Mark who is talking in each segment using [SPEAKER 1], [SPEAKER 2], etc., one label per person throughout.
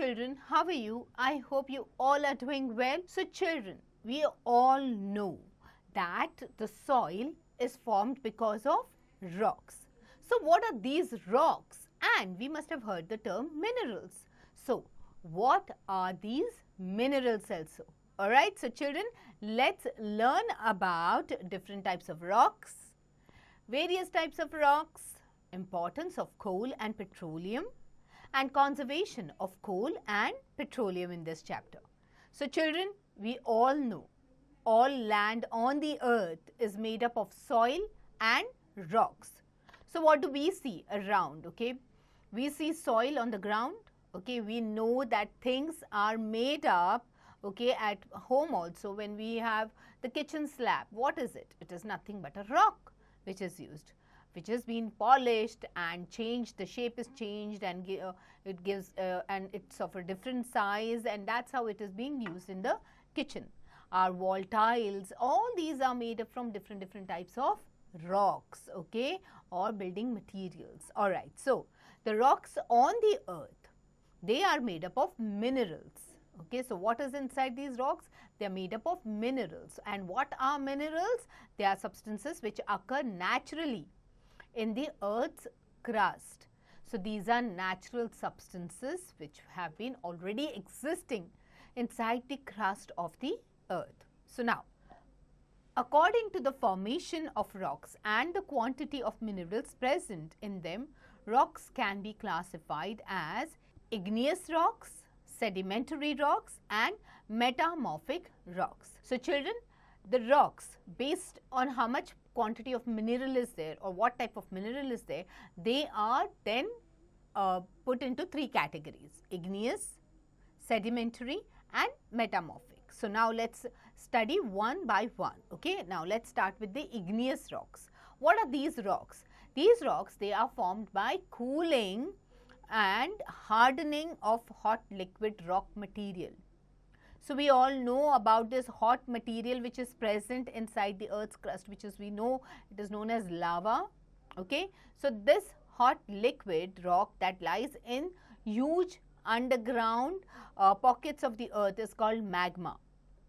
[SPEAKER 1] children, how are you? I hope you all are doing well. So children, we all know that the soil is formed because of rocks. So what are these rocks? And we must have heard the term minerals. So what are these minerals also? Alright, so children, let's learn about different types of rocks, various types of rocks, importance of coal and petroleum, and conservation of coal and petroleum in this chapter. So children, we all know all land on the earth is made up of soil and rocks. So what do we see around? Okay, we see soil on the ground. Okay, we know that things are made up. Okay, at home also when we have the kitchen slab, what is it? It is nothing but a rock which is used, which has been polished and changed, the shape is changed and it gives and it's of a different size, and that's how it is being used in the kitchen. Our wall tiles, all these are made up from different types of rocks, okay, or building materials. Alright, so the rocks on the earth, they are made up of minerals. Okay, so what is inside these rocks? They are made up of minerals. And what are minerals? They are substances which occur naturally in the earth's crust. So these are natural substances which have been already existing inside the crust of the earth. So now, according to the formation of rocks and the quantity of minerals present in them, rocks can be classified as igneous rocks, sedimentary rocks and metamorphic rocks. So children, the rocks, based on how much quantity of mineral is there or what type of mineral is there, they are then put into three categories: igneous, sedimentary and metamorphic. So now let's study one by one. Okay, now let's start with the igneous rocks. What are these rocks? These rocks, they are formed by cooling and hardening of hot liquid rock material. So we all know about this hot material which is present inside the earth's crust, which is, we know, it is known as lava. Okay, so this hot liquid rock that lies in huge underground pockets of the earth is called magma.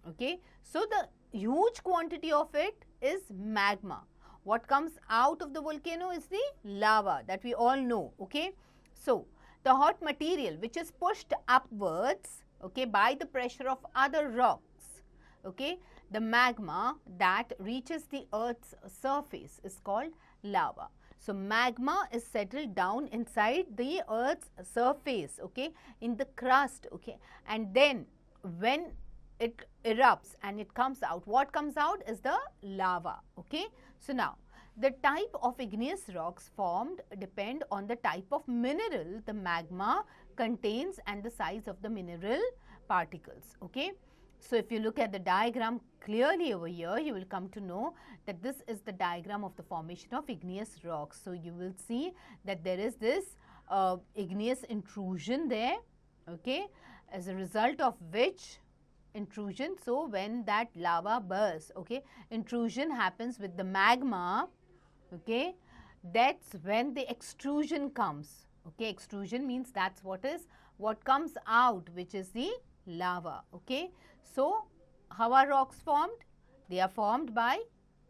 [SPEAKER 1] Okay, so the huge quantity of it is magma. What comes out of the volcano is the lava that we all know. Okay, so the hot material which is pushed upwards, okay, by the pressure of other rocks, okay, the magma that reaches the earth's surface is called lava. So magma is settled down inside the earth's surface, okay, in the crust, okay, and then when it erupts and it comes out, what comes out is the lava. Okay, so now the type of igneous rocks formed depend on the type of mineral the magma contains and the size of the mineral particles. Okay, so if you look at the diagram clearly over here, you will come to know that this is the diagram of the formation of igneous rocks. So you will see that there is this igneous intrusion there, okay, as a result of which intrusion, so when that lava bursts, okay, intrusion happens with the magma, okay, that's when the extrusion comes. Okay, extrusion means that's what comes out, which is the lava. Okay, so how are rocks formed? They are formed by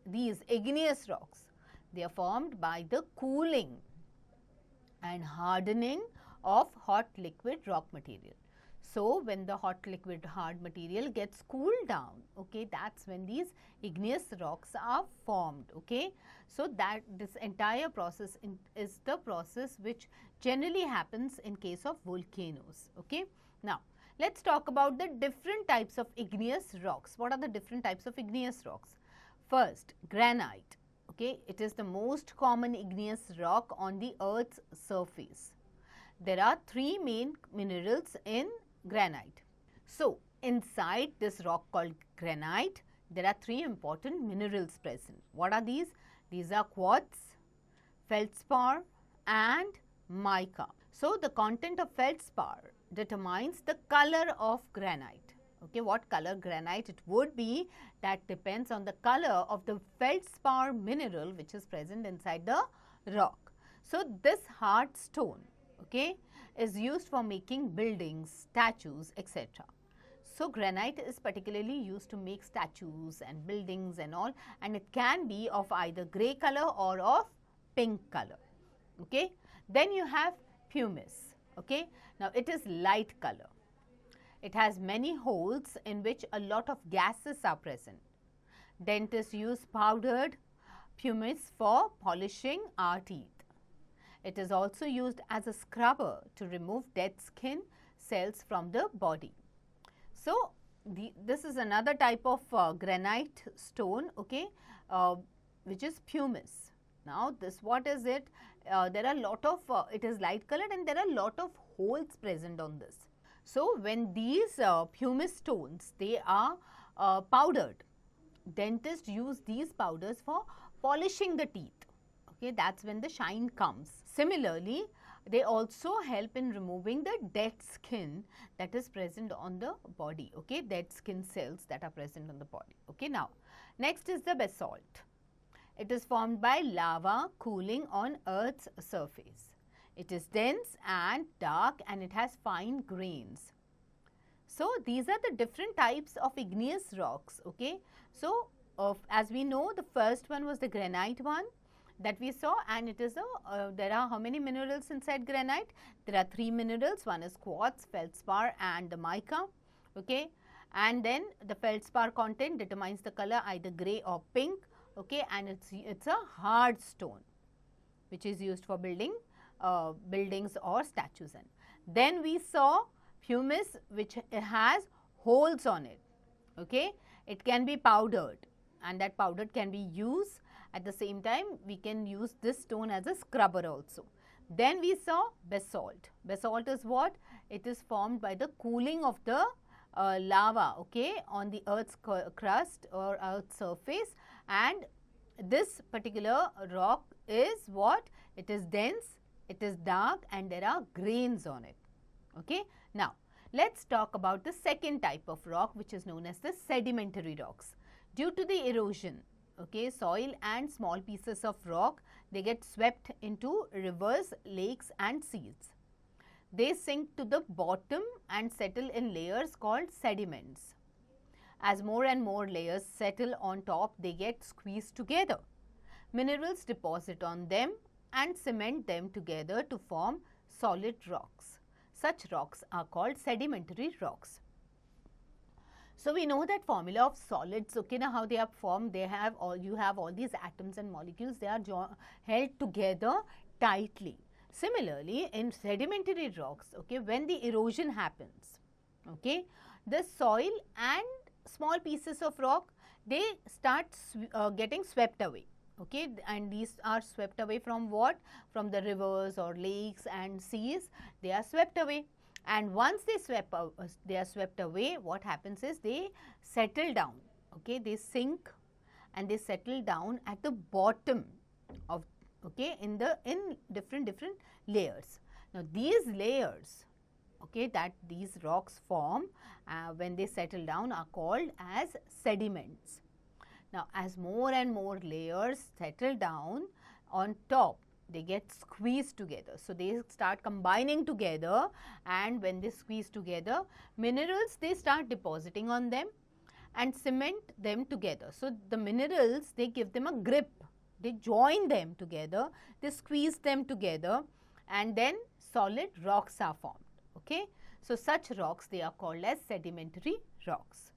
[SPEAKER 1] these igneous rocks. They are formed by the cooling and hardening of hot liquid rock material. So when the hot liquid hard material gets cooled down, okay, that's when these igneous rocks are formed. Okay, so that this entire process is the process which generally happens in case of volcanoes. Okay, now let's talk about the different types of igneous rocks. What are the different types of igneous rocks? First, granite. Okay, it is the most common igneous rock on the earth's surface. There are three main minerals in granite. So inside this rock called granite, there are three important minerals present. What are these? These are quartz, feldspar and mica. So the content of feldspar determines the color of granite. Okay, what color granite it would be, that depends on the color of the feldspar mineral which is present inside the rock. So this hard stone, okay, is used for making buildings, statues, etc. So granite is particularly used to make statues and buildings and all, and it can be of either grey color or of pink color. Okay. Then you have pumice. Okay. Now it is light color. It has many holes in which a lot of gases are present. Dentists use powdered pumice for polishing our teeth. It is also used as a scrubber to remove dead skin cells from the body. So, this is another type of granite stone, okay, which is pumice. Now, what is it? There are a lot of, it is light colored and there are a lot of holes present on this. So, when these pumice stones, they are powdered, dentists use these powders for polishing the teeth. Okay, that's when the shine comes. Similarly, they also help in removing the dead skin that is present on the body. Okay, dead skin cells that are present on the body. Okay, now next is the basalt. It is formed by lava cooling on Earth's surface. It is dense and dark and it has fine grains. So these are the different types of igneous rocks. Okay, so as we know, the first one was the granite one that we saw, and it is there are how many minerals inside granite? There are 3 minerals. One is quartz, feldspar and the mica. Okay, and then the feldspar content determines the color either grey or pink. Okay, and it's a hard stone which is used for building buildings or statues. And then we saw pumice, which has holes on it. Okay, it can be powdered and that powder can be used. At the same time, we can use this stone as a scrubber also. Then we saw basalt. Basalt is what? It is formed by the cooling of the lava, okay, on the Earth's crust or Earth's surface, and this particular rock is what? It is dense, it is dark and there are grains on it. Okay. Now, let's talk about the second type of rock, which is known as the sedimentary rocks. Due to the erosion, okay, soil and small pieces of rock, they get swept into rivers, lakes and seas. They sink to the bottom and settle in layers called sediments. As more and more layers settle on top, they get squeezed together. Minerals deposit on them and cement them together to form solid rocks. Such rocks are called sedimentary rocks. So we know that formula of solids, okay, now how they are formed, they have all, you have all these atoms and molecules, they are held together tightly. Similarly, in sedimentary rocks, okay, when the erosion happens, okay, the soil and small pieces of rock, they start getting swept away. Okay, and these are swept away from what? From the rivers or lakes and seas, they are swept away. And once they are swept away, what happens is they settle down, okay, they sink and they settle down at the bottom of, okay, in different layers. Now these layers, okay, that these rocks form when they settle down are called as sediments. Now as more and more layers settle down on top, they get squeezed together. So they start combining together, and when they squeeze together, minerals, they start depositing on them and cement them together. So the minerals, they give them a grip, they join them together, they squeeze them together, and then solid rocks are formed. Okay. So such rocks, they are called as sedimentary rocks.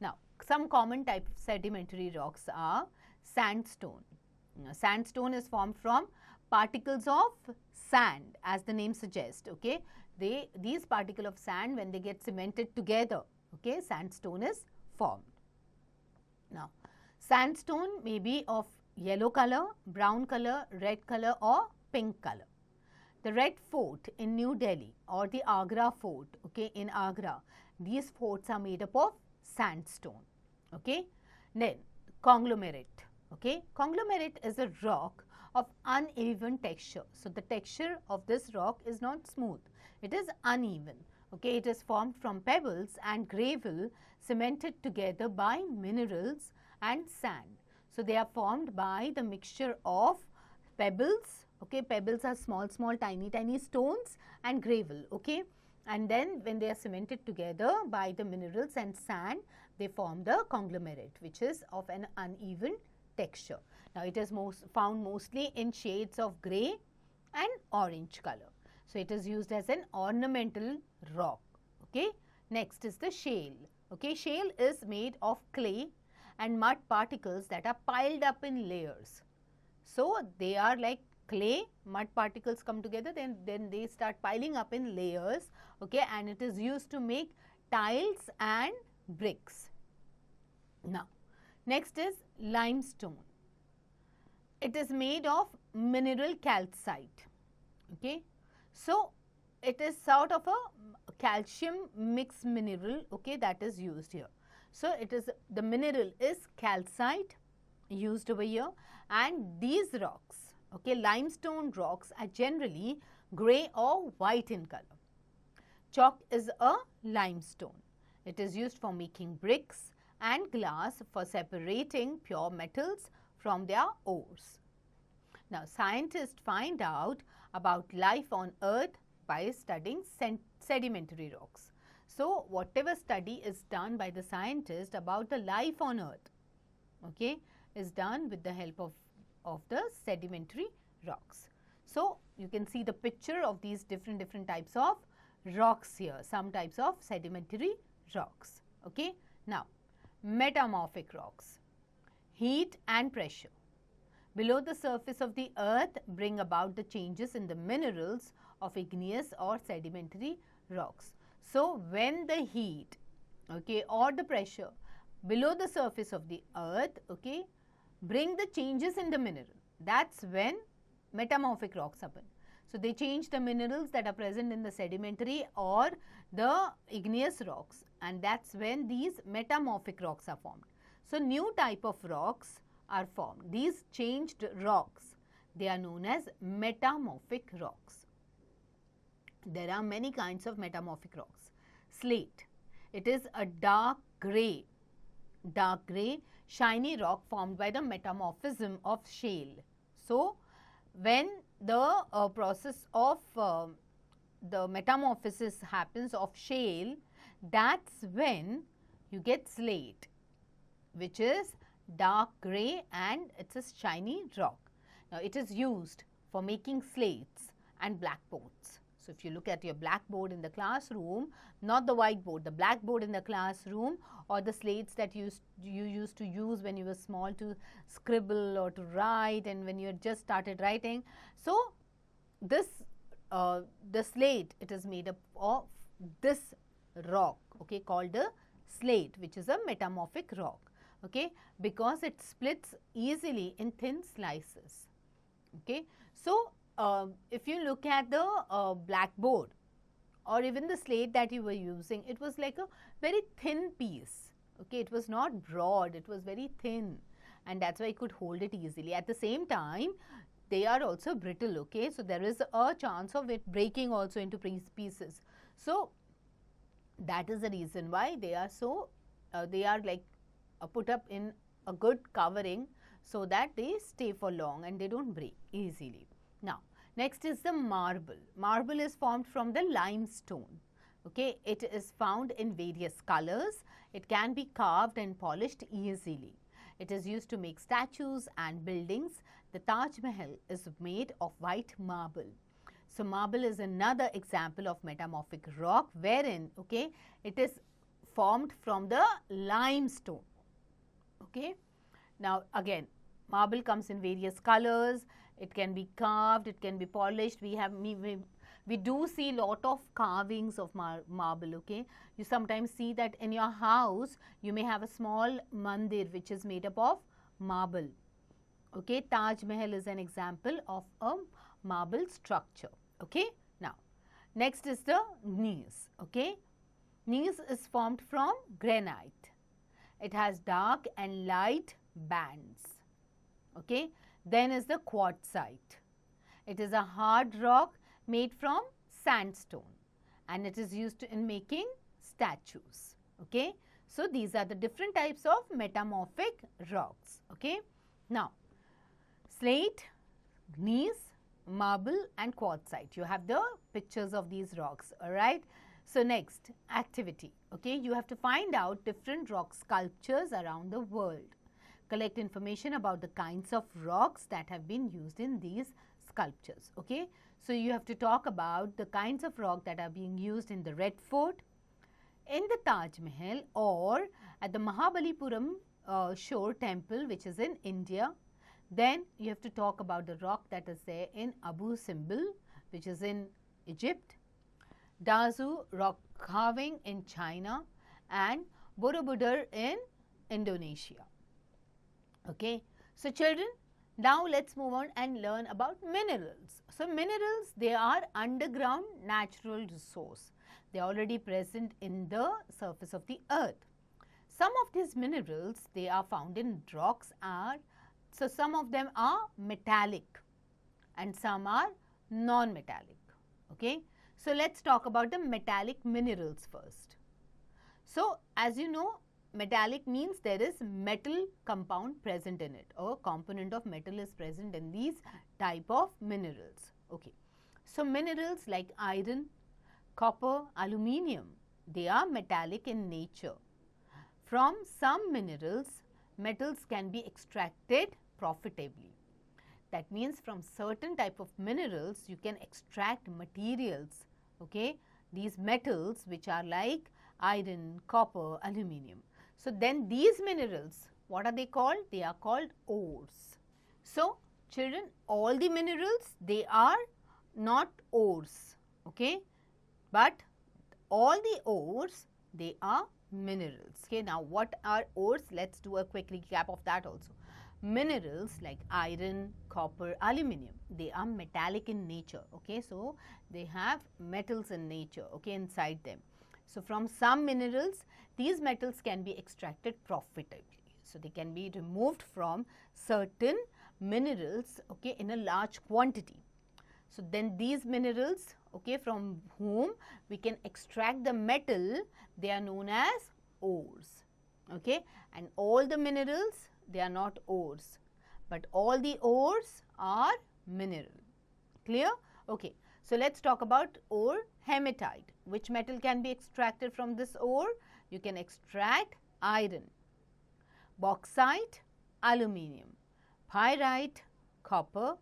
[SPEAKER 1] Now some common type of sedimentary rocks are sandstone. Sandstone is formed from particles of sand, as the name suggests. Okay, these particles of sand, when they get cemented together, okay, sandstone is formed. Now sandstone may be of yellow color, brown color, red color or pink color. The Red Fort in New Delhi or the Agra Fort, okay, in Agra, these forts are made up of sandstone. Okay, then conglomerate. Okay, conglomerate is a rock of uneven texture. So the texture of this rock is not smooth, it is uneven. Okay, it is formed from pebbles and gravel cemented together by minerals and sand. So they are formed by the mixture of pebbles. Okay, pebbles are small, small, tiny, tiny stones, and gravel. Okay, and then when they are cemented together by the minerals and sand, they form the conglomerate, which is of an uneven texture. Now, it is found mostly in shades of grey and orange color. So, it is used as an ornamental rock. Okay. Next is the shale. Okay, shale is made of clay and mud particles that are piled up in layers. So, they are like clay, mud particles come together, then they start piling up in layers. Okay, and it is used to make tiles and bricks. Now, next is limestone. It is made of mineral calcite. Okay, so it is sort of a calcium mixed mineral. Okay, that is used here. So, it is the mineral is calcite used over here, and these rocks, okay, limestone rocks are generally grey or white in color. Chalk is a limestone. It is used for making bricks and glass, for separating pure metals from their ores. Now, scientists find out about life on Earth by studying sedimentary rocks. So, whatever study is done by the scientist about the life on Earth, okay, is done with the help of the sedimentary rocks. So, you can see the picture of these different types of rocks here, some types of sedimentary rocks. Okay. Now, metamorphic rocks, heat and pressure below the surface of the earth bring about the changes in the minerals of igneous or sedimentary rocks. So, when the heat, okay, or the pressure below the surface of the earth, okay, bring the changes in the mineral, that's when metamorphic rocks happen. So, they change the minerals that are present in the sedimentary or the igneous rocks, and that's when these metamorphic rocks are formed. So, new type of rocks are formed. These changed rocks, they are known as metamorphic rocks. There are many kinds of metamorphic rocks. Slate, it is a dark grey, shiny rock formed by the metamorphism of shale. So, when the process of the metamorphosis happens of shale, that's when you get slate, which is dark grey and it's a shiny rock. Now, it is used for making slates and blackboards. So, if you look at your blackboard in the classroom, not the whiteboard, the blackboard in the classroom, or the slates that you used to use when you were small to scribble or to write, and when you had just started writing. So, this the slate, it is made up of this rock, okay, called a slate, which is a metamorphic rock, okay, because it splits easily in thin slices. Okay. So, if you look at the blackboard or even the slate that you were using, it was like a very thin piece. Okay, it was not broad, it was very thin, and that's why you could hold it easily. At the same time, they are also brittle. Okay, so there is a chance of it breaking also into pieces. So, that is the reason why they are so they are like put up in a good covering, so that they stay for long and they don't break easily. Now, next is the marble. Marble is formed from the limestone. Okay, it is found in various colors. It can be carved and polished easily. It is used to make statues and buildings. The Taj Mahal is made of white marble. So, marble is another example of metamorphic rock, wherein, okay, it is formed from the limestone. Okay. Now, again, marble comes in various colors. It can be carved, it can be polished. We do see lot of carvings of marble. Okay, you sometimes see that in your house you may have a small mandir which is made up of marble. Okay, Taj Mahal is an example of a marble structure. Okay, now next is the gneiss. Okay, gneiss is formed from granite. It has dark and light bands. Okay, then is the quartzite. It is a hard rock made from sandstone, and it is used in making statues. Okay, so these are the different types of metamorphic rocks. Okay, now slate, gneiss, marble and quartzite. You have the pictures of these rocks, alright. So next, activity. Okay, you have to find out different rock sculptures around the world. Collect information about the kinds of rocks that have been used in these sculptures. Okay, so you have to talk about the kinds of rock that are being used in the Red Fort, in the Taj Mahal, or at the Mahabalipuram Shore Temple, which is in India. Then you have to talk about the rock that is there in Abu Simbel, which is in Egypt, Dazu rock carving in China, and Borobudur in Indonesia. Okay, so children, now let's move on and learn about minerals. So minerals, they are underground natural resource. They are already present in the surface of the earth. Some of these minerals, they are found in rocks, so some of them are metallic and some are non-metallic. Okay, so let's talk about the metallic minerals first. So as you know, metallic means there is metal compound present in it, or component of metal is present in these type of minerals. Okay, so minerals like iron, copper, aluminium, they are metallic in nature. From some minerals, metals can be extracted profitably. That means from certain type of minerals, you can extract materials, okay, these metals which are like iron, copper, aluminium. So then these minerals, what are they called? They are called ores. So children, all the minerals, they are not ores, okay, but all the ores, they are minerals. Okay, now what are ores? Let's do a quick recap of that also. Minerals like iron, copper, aluminium, they are metallic in nature. Okay, so they have metals in nature, okay, inside them. So from some minerals, these metals can be extracted profitably. So they can be removed from certain minerals, okay, in a large quantity. So then these minerals, okay, from whom we can extract the metal, they are known as ores. Okay, and all the minerals, they are not ores, but all the ores are mineral. Clear? Okay, so let's talk about ore hematite. Which metal can be extracted from this ore? You can extract iron, bauxite, aluminium, pyrite, copper,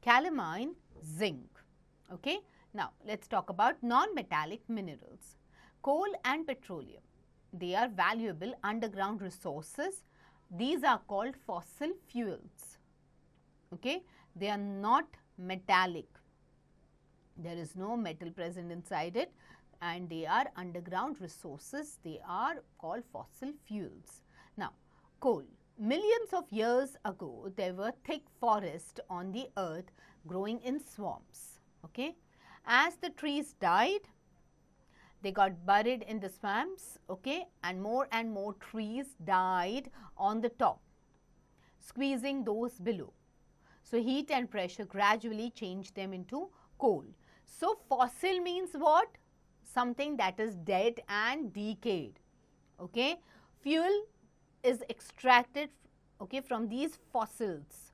[SPEAKER 1] calamine, zinc. Okay, now let's talk about non-metallic minerals. Coal and petroleum, they are valuable underground resources. These are called fossil fuels. Okay, they are not metallic. There is no metal present inside it, and they are underground resources. They are called fossil fuels. Now, coal. Millions of years ago, there were thick forests on the earth growing in swamps. Okay, as the trees died, they got buried in the swamps, okay, and more trees died on the top, squeezing those below. So heat and pressure gradually changed them into coal. So fossil means what? Something that is dead and decayed. Okay, fuel is extracted, okay, from these fossils.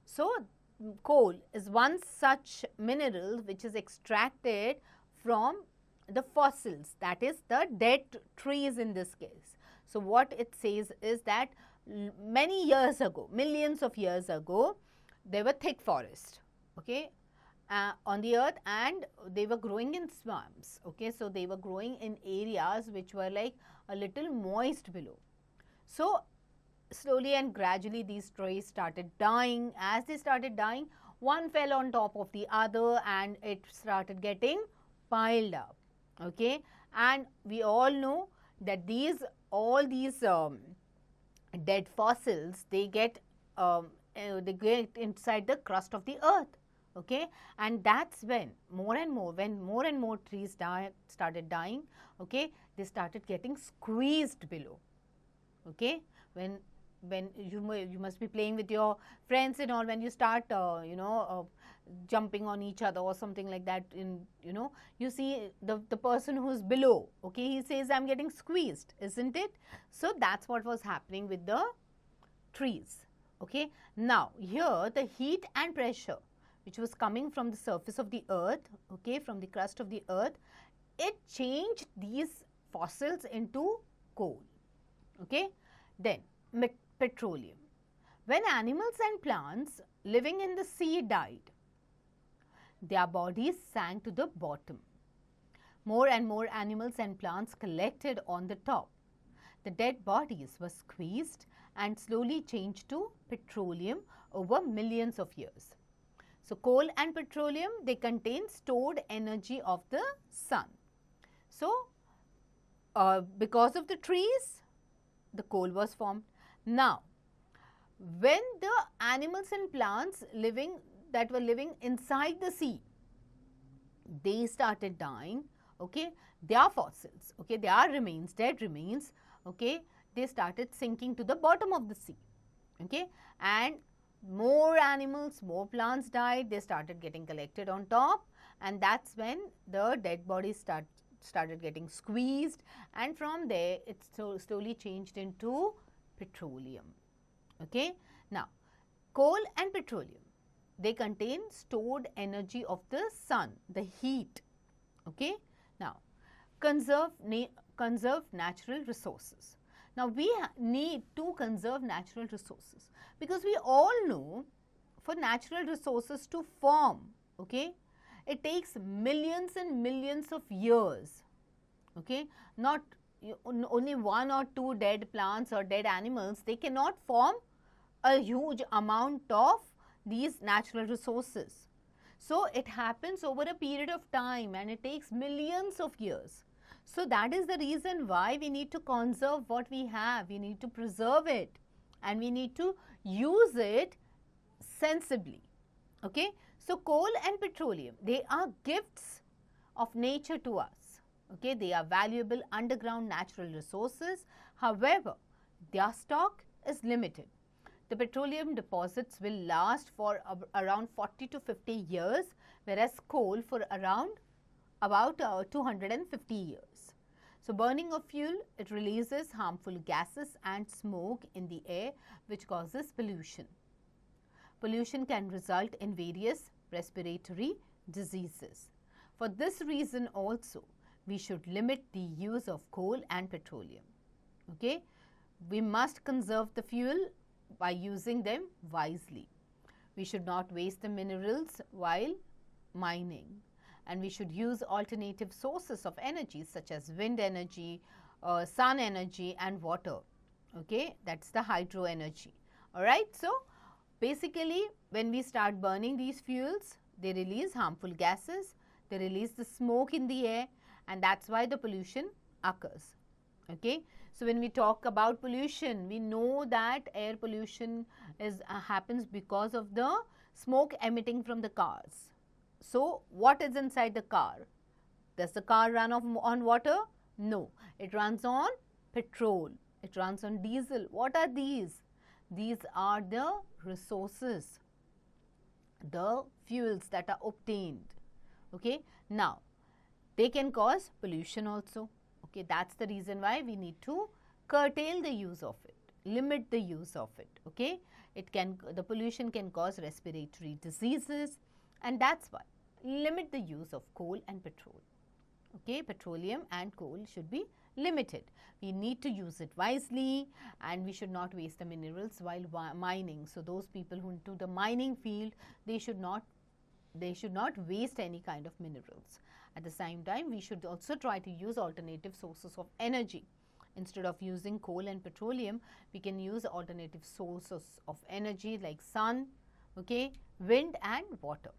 [SPEAKER 1] So coal is one such mineral which is extracted from the fossils, that is the dead trees in this case. So what it says is that many years ago, millions of years ago, there were thick forests, okay, on the earth, and they were growing in swamps. Okay, so they were growing in areas which were like a little moist below. So slowly and gradually these trees started dying. As they started dying, one fell on top of the other and it started getting piled up. Okay, and we all know that all these dead fossils, they get inside the crust of the earth. Okay, and that's when more and more trees started dying. Okay, they started getting squeezed below. Okay, when you must be playing with your friends and all, when you start jumping on each other or something like that, you see the person who's below, okay, he says, I'm getting squeezed, isn't it? So that's what was happening with the trees. Okay, now here the heat and pressure which was coming from the surface of the earth, okay, from the crust of the earth, it changed these fossils into coal, okay. Then petroleum. When animals and plants living in the sea died, their bodies sank to the bottom. More and more animals and plants collected on the top. The dead bodies were squeezed and slowly changed to petroleum over millions of years. So, coal and petroleum, they contain stored energy of the sun. So, because of the trees, the coal was formed. Now, when the animals and plants that were living inside the sea, they started dying, okay, their fossils, okay, their remains, dead remains, okay, they started sinking to the bottom of the sea, okay, and more animals, more plants died, they started getting collected on top, and that's when the dead bodies started getting squeezed, and from there it slowly changed into petroleum, okay. Now, coal and petroleum, they contain stored energy of the sun, the heat, okay. Now, conserve natural resources. Now, we need to conserve natural resources, because we all know for natural resources to form, okay, it takes millions and millions of years, okay. Not only one or two dead plants or dead animals, they cannot form a huge amount of these natural resources. So, it happens over a period of time and it takes millions of years. So, that is the reason why we need to conserve what we have, we need to preserve it, and we need to use it sensibly, okay. So, coal and petroleum, they are gifts of nature to us, okay. They are valuable underground natural resources. However, their stock is limited. The petroleum deposits will last for around 40 to 50 years, whereas coal for about 250 years. So, burning of fuel, it releases harmful gases and smoke in the air, which causes pollution. Pollution can result in various respiratory diseases. For this reason also, we should limit the use of coal and petroleum, okay. We must conserve the fuel by using them wisely. We should not waste the minerals while mining, and we should use alternative sources of energy such as wind energy, sun energy and water, okay. That's the hydro energy, alright. So, basically when we start burning these fuels, they release harmful gases, they release the smoke in the air, and that's why the pollution occurs, okay. So, when we talk about pollution, we know that air pollution happens because of the smoke emitting from the cars. So, what is inside the car? Does the car run on water? No, it runs on petrol, it runs on diesel. What are these? These are the resources, the fuels that are obtained, okay. Now, they can cause pollution also. Okay, that's the reason why we need to curtail the use of it, limit the use of it, okay. The pollution can cause respiratory diseases, and that's why limit the use of coal and petrol, okay. Petroleum and coal should be limited. We need to use it wisely, and we should not waste the minerals while mining. So, those people who into the mining field, they should not waste any kind of minerals. At the same time, we should also try to use alternative sources of energy. Instead of using coal and petroleum, we can use alternative sources of energy like sun, okay, wind and water.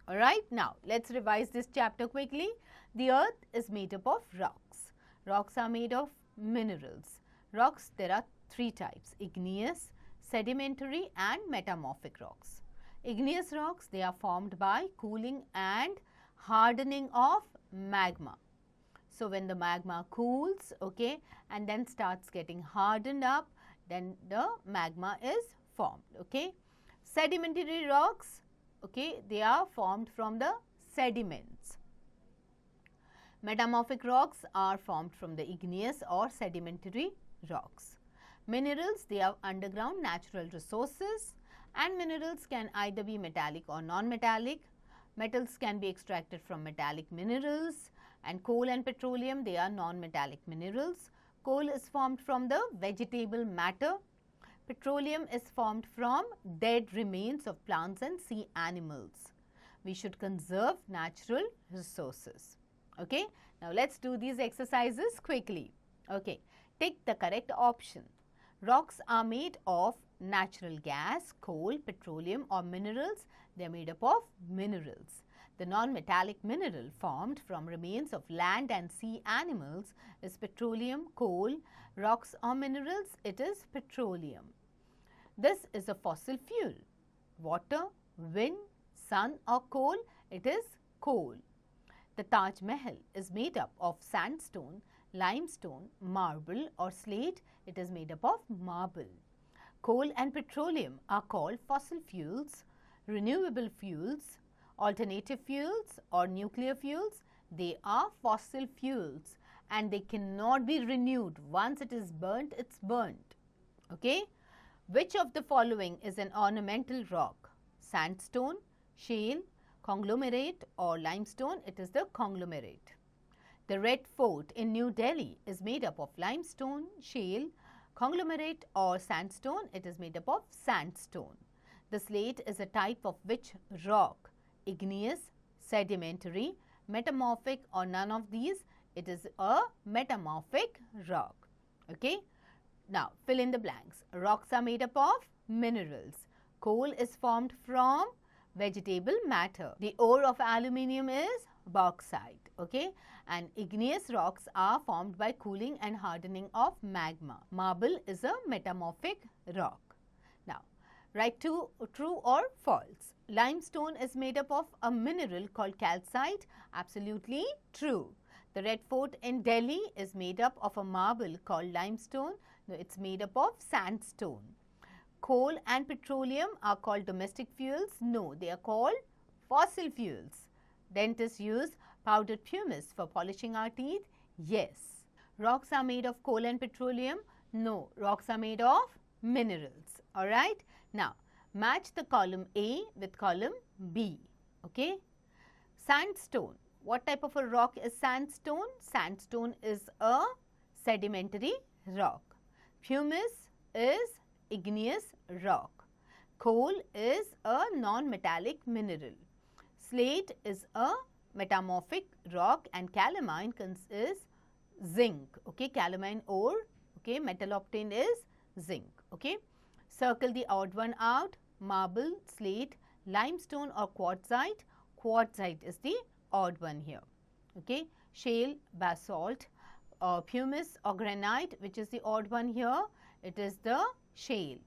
[SPEAKER 1] Alright, now let's revise this chapter quickly. The earth is made up of rocks. Rocks are made of minerals. Rocks, there are three types: igneous, sedimentary and metamorphic rocks. Igneous rocks, they are formed by cooling and hardening of magma. So, when the magma cools, okay, and then starts getting hardened up, then the magma is formed, okay. Sedimentary rocks, okay, they are formed from the sediments. Metamorphic rocks are formed from the igneous or sedimentary rocks. Minerals, they are underground natural resources, And minerals can either be metallic or non-metallic. Metals can be extracted from metallic minerals, and coal and petroleum, they are non-metallic minerals. Coal is formed from the vegetable matter. Petroleum is formed from dead remains of plants and sea animals. We should conserve natural resources. Okay. Now, let us do these exercises quickly. Okay. Take the correct option. Rocks are made of natural gas, coal, petroleum or minerals. They are made up of minerals. The non-metallic mineral formed from remains of land and sea animals is petroleum, coal. Rocks or minerals, it is petroleum. This is a fossil fuel. Water, wind, sun or coal, it is coal. The Taj Mahal is made up of sandstone, limestone, marble or slate. It is made up of marble. Coal and petroleum are called fossil fuels, renewable fuels, alternative fuels or nuclear fuels. They are fossil fuels and they cannot be renewed. Once it is burnt, it's burnt. Okay? Which of the following is an ornamental rock? Sandstone, shale, conglomerate or limestone? It is the conglomerate. The Red Fort in New Delhi is made up of limestone, shale, conglomerate or sandstone. It is made up of sandstone. The slate is a type of which rock? Igneous, sedimentary, metamorphic or none of these? It is a metamorphic rock. Okay. Now, fill in the blanks. Rocks are made up of minerals. Coal is formed from vegetable matter. The ore of aluminium is bauxite. Okay. And igneous rocks are formed by cooling and hardening of magma. Marble is a metamorphic rock. Now, write true or false. Limestone is made up of a mineral called calcite. Absolutely true. The Red Fort in Delhi is made up of a marble called limestone. No, it's made up of sandstone. Coal and petroleum are called domestic fuels. No, they are called fossil fuels. Dentists use powdered pumice for polishing our teeth. Yes. Rocks are made of coal and petroleum. No, rocks are made of minerals. Alright. Now, match the column A with column B. Okay. Sandstone. What type of a rock is sandstone? Sandstone is a sedimentary rock. Pumice is igneous rock. Coal is a non-metallic mineral. Slate is a metamorphic rock and calamine is zinc. Okay, calamine ore. Okay, metal obtained is zinc. Okay, circle the odd one out. Marble, slate, limestone or quartzite. Quartzite is the odd one here. Okay, shale, basalt, pumice or granite, which is the odd one here. It is the shale.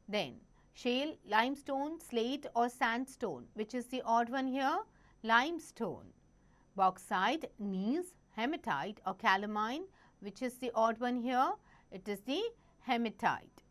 [SPEAKER 1] Then shale, limestone, slate or sandstone, which is the odd one here? Limestone. Bauxite, gneiss, hematite or calamine, which is the odd one here? It is the hematite.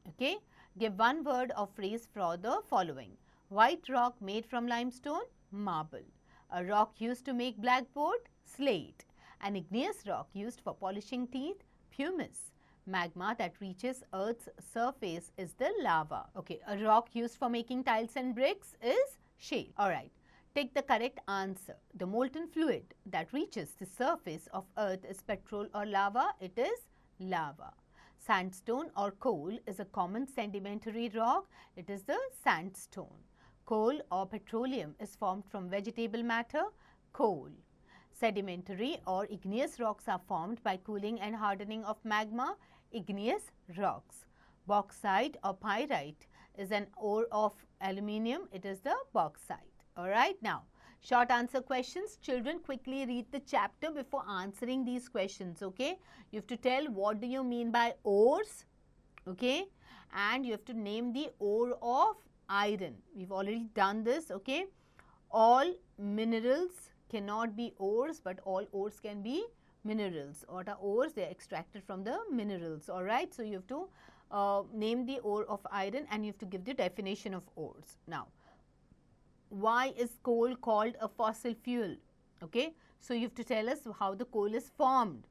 [SPEAKER 1] Okay. Give one word or phrase for the following. White rock made from limestone, marble. A rock used to make blackboard, slate. An igneous rock used for polishing teeth, pumice. Magma that reaches Earth's surface is the lava. Okay, a rock used for making tiles and bricks is shale. Alright, take the correct answer. The molten fluid that reaches the surface of Earth is petrol or lava. It is lava. Sandstone or coal is a common sedimentary rock. It is the sandstone. Coal or petroleum is formed from vegetable matter, coal. Sedimentary or igneous rocks are formed by cooling and hardening of magma, igneous rocks. Bauxite or pyrite is an ore of aluminium. It is the bauxite. Alright, now short answer questions. Children, quickly read the chapter before answering these questions. Okay, you have to tell what do you mean by ores. Okay, and you have to name the ore of iron. We've already done this. Okay, all minerals cannot be ores, but all ores can be minerals. What are ores? They are extracted from the minerals. Alright, so you have to name the ore of iron and you have to give the definition of ores. Now, why is coal called a fossil fuel? Okay, so you have to tell us how the coal is formed.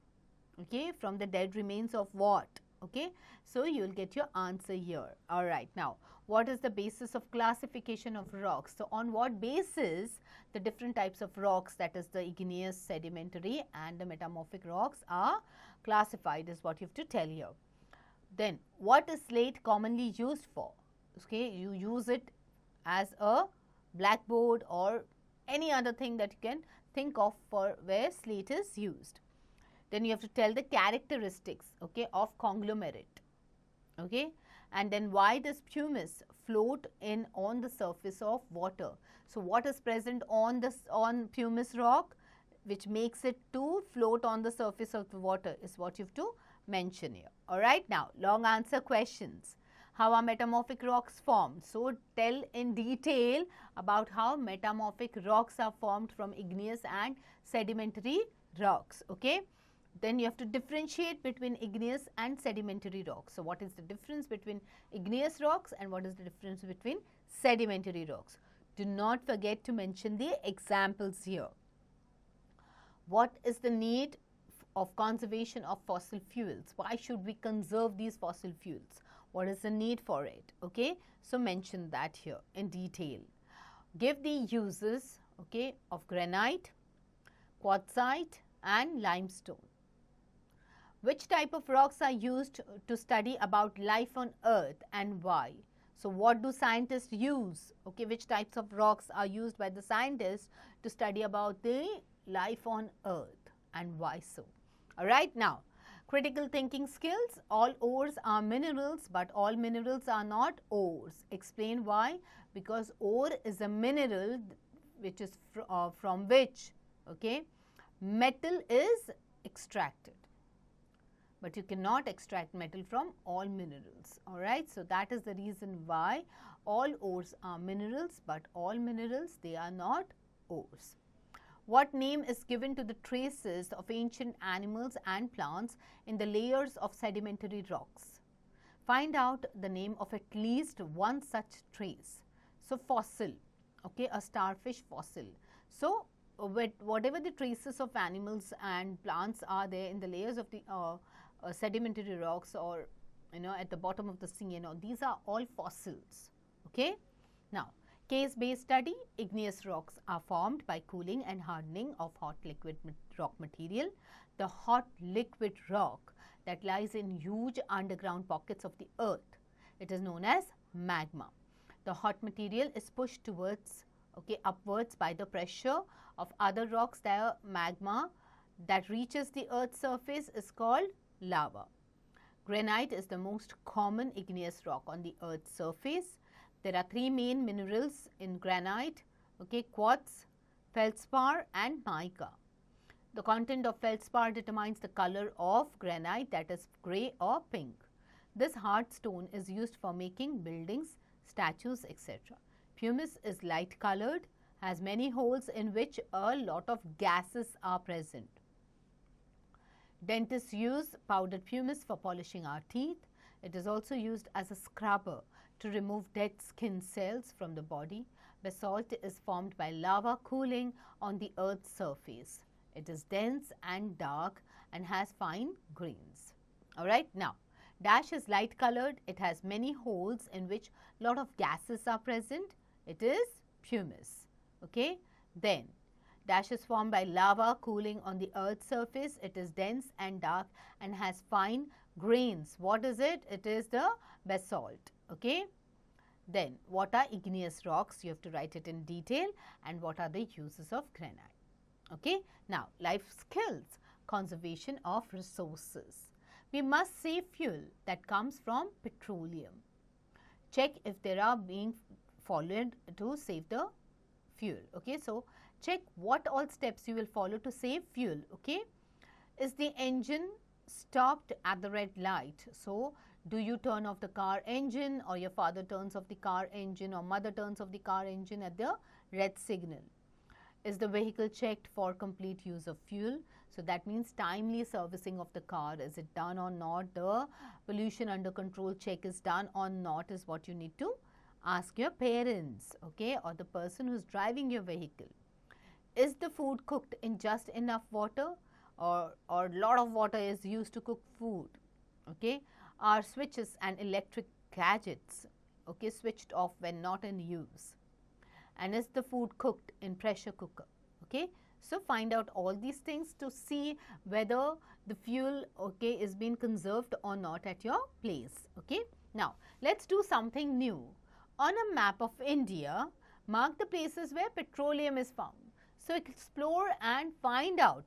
[SPEAKER 1] Okay, from the dead remains of what? Okay, so you will get your answer here. Alright, now what is the basis of classification of rocks? So, on what basis the different types of rocks, that is the igneous, sedimentary and the metamorphic rocks, are classified is what you have to tell here. Then, what is slate commonly used for? Okay, you use it as a blackboard or any other thing that you can think of for where slate is used. Then you have to tell the characteristics, okay, of conglomerate, okay, and then why does pumice float in on the surface of water? So, what is present on this on pumice rock which makes it to float on the surface of the water is what you have to mention here. All right, now long answer questions. How are metamorphic rocks formed? So, tell in detail about how metamorphic rocks are formed from igneous and sedimentary rocks. Okay. Then you have to differentiate between igneous and sedimentary rocks. So, what is the difference between igneous rocks and what is the difference between sedimentary rocks? Do not forget to mention the examples here. What is the need of conservation of fossil fuels? Why should we conserve these fossil fuels? What is the need for it? Okay. So, mention that here in detail. Give the uses, okay, of granite, quartzite and limestone. Which type of rocks are used to study about life on earth and why? So, what do scientists use? Okay, which types of rocks are used by the scientists to study about the life on earth and why so? All right, now critical thinking skills. All ores are minerals, but all minerals are not ores. Explain why. Because ore is a mineral which is from which, okay, metal is extracted. But you cannot extract metal from all minerals, all right. So, that is the reason why all ores are minerals, but all minerals, they are not ores. What name is given to the traces of ancient animals and plants in the layers of sedimentary rocks? Find out the name of at least one such trace. So, fossil, okay, a starfish fossil. So, whatever the traces of animals and plants are there in the layers of the sedimentary rocks, or at the bottom of the sea, these are all fossils. Okay. Now, case based study. Igneous rocks are formed by cooling and hardening of hot liquid rock material. The hot liquid rock that lies in huge underground pockets of the earth, it is known as magma. The hot material is pushed towards, okay, upwards by the pressure of other rocks. The magma that reaches the earth's surface is called lava. Granite is the most common igneous rock on the earth's surface. There are three main minerals in granite, okay, quartz, feldspar and mica. The content of feldspar determines the color of granite, that is grey or pink. This hard stone is used for making buildings, statues, etc. Pumice is light colored, has many holes in which a lot of gases are present. Dentists use powdered pumice for polishing our teeth. It is also used as a scrubber to remove dead skin cells from the body. Basalt is formed by lava cooling on the earth's surface. It is dense and dark and has fine grains. All right. Now, dash is light colored. It has many holes in which lot of gases are present. It is pumice. Okay. Then, dash is formed by lava cooling on the earth's surface. It is dense and dark and has fine grains. What is it? It is the basalt. Okay. Then, what are igneous rocks? You have to write it in detail. And what are the uses of granite? Okay. Now, life skills, conservation of resources. We must save fuel that comes from petroleum. Check if there are being followed to save the fuel. Okay. So, check what all steps you will follow to save fuel. Okay. Is the engine stopped at the red light? So, do you turn off the car engine, or your father turns off the car engine, or mother turns off the car engine at the red signal? Is the vehicle checked for complete use of fuel? So, that means timely servicing of the car. Is it done or not? The pollution under control check is done or not is what you need to ask your parents, okay, or the person who is driving your vehicle. Is the food cooked in just enough water, or lot of water is used to cook food? Okay. Are switches and electric gadgets, okay, switched off when not in use? And is the food cooked in pressure cooker? Okay, so find out all these things to see whether the fuel, okay, is being conserved or not at your place. Okay, now let's do something new. On a map of India, mark the places where petroleum is found. So explore and find out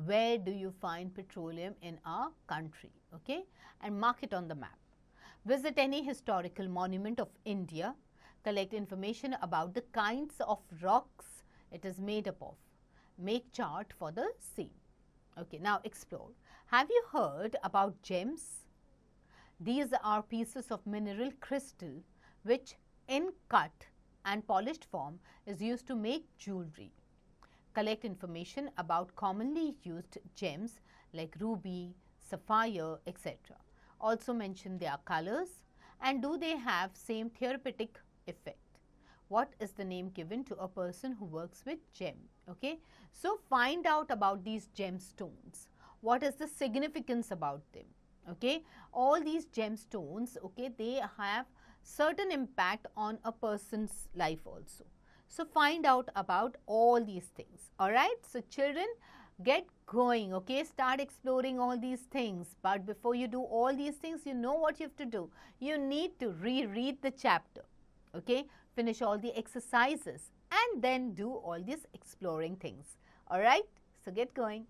[SPEAKER 1] where do you find petroleum in our country, okay, and mark it on the map. Visit any historical monument of India. Collect information about the kinds of rocks it is made up of. Make chart for the same. Okay, now explore. Have you heard about gems? These are pieces of mineral crystal which in cut and polished form is used to make jewelry. Collect information about commonly used gems like ruby, sapphire, etc. Also mention their colors and do they have same therapeutic effect. What is the name given to a person who works with gem? Okay, so find out about these gemstones. What is the significance about them? Okay, all these gemstones, okay, they have certain impact on a person's life also. So find out about all these things. All right, so children, get going, okay, start exploring all these things. But before you do all these things, you know what you have to do. You need to reread the chapter, okay, finish all the exercises and then do all these exploring things. All right, so get going.